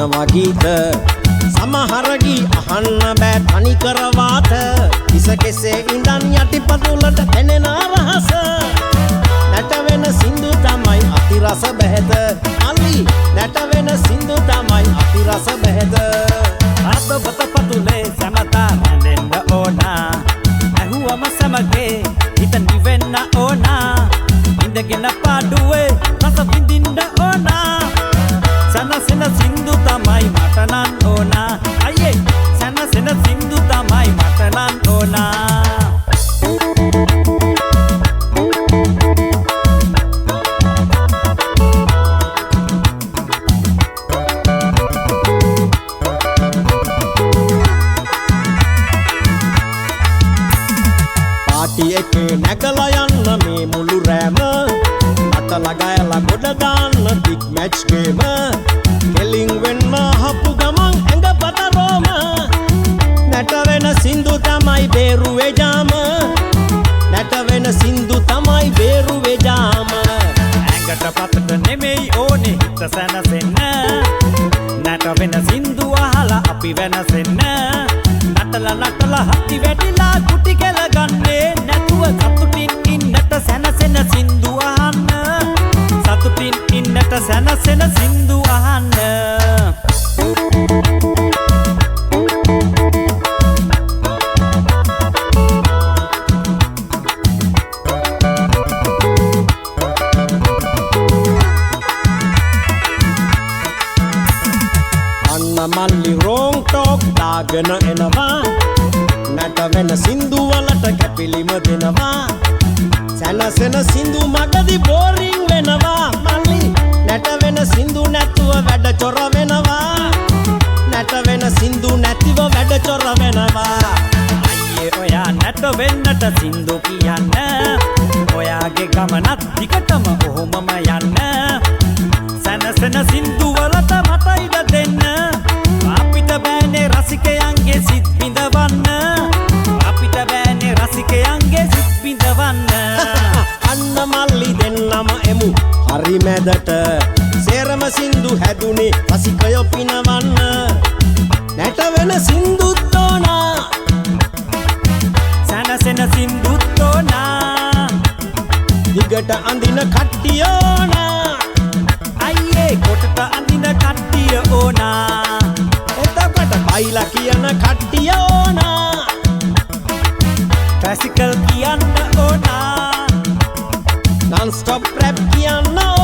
තියෙනවා ගීත සමහර ගී අහන්න බෑ තනි කරවාත ඉස කෙසේ ඉඳන් යටිපතුලට එනෙන රහස නැට වෙන සින්දු තමයි අති රස බෙහෙත අලි නැට වෙන සින්දු තමයි අති රස බෙහෙත අත බත පතුලේ සමතා රැඳෙන්න ඕනා ඇහුවම සමගේ හිත නිවෙන්න ඕනා ඉඳගෙන පාඩුවේ රස විඳින්න ඕනා සනසන සින්දු තමයි මට නම් ඕනා අයියේ සනසන සින්දු තමයි මට නම් ඕනා පාටි එකේ නැගලා යන්න මේ මුළු රෑම නටලා ගයලා ගොඩ දාන්න බිග් මැච් ගේම කෙලින් වෙන්න හපු ගමන් ඇඟ පත රෝම නැට වෙන සින්දු තමයි බේරුවේ ජාම නැට වෙන සින්දු තමයි බේරුවේ ජාම ඇඟට පතට නෙමෙයි ඕනේ හිත සැනසෙන්න නැට වෙන සින්දු අහලා අපි වෙනසෙන්න නටලා හත්ති වැටිලා කුටි කෙල ගන්නේ නැතුව සතුටින් ඉන්නට සැනසෙන සින්දු අහන්න සතුටින් ඉන්නට සැනසෙන සින්දු අහන්න මල්ලි රෝං ටෝක් දාගෙන එනවා නැට වෙන සින්දු වලට කැපිලිම දෙනවා සැනසෙන සින්දු මගදී බෝරිං වෙනවා මල්ලි නැට වෙන සින්දු නැතුව වැඩ චොර වෙනවා නැට වෙන සින්දු නැතිව වැඩ චොර වෙනවා අයියේ ඔයා නැට වෙන්නට සින්දු කියන්න ඔයාගේ ගමනත් දිගටම ඔහොමම යන්න සැනසෙන සින්දු වලට මට ඉඩ දෙන්න අපිට බෑනේ රසිකයන්ගේ සිත් බිඳවන්න අපිට බෑනේ රසිකයන්ගේ සිත් බිඳවන්න අන්න මල්ලි දෙන්නම එමු හරි මැදට සේරම සින්දු හැදුනේ රසිකයෝ පිනවන්න නැට වෙන සින්දුත් ඕනා සැනසෙන සින්දුත් ඕනා දිගට අඳින කට්ටිය ඕනා අයියේ කොටට අඳින කට්ටිය ඕනා එතකොට බයිලා කියන කට්ටිය ඕනා ක්ලාසිකල් කියන්න ඕනා non stop rap කියන්න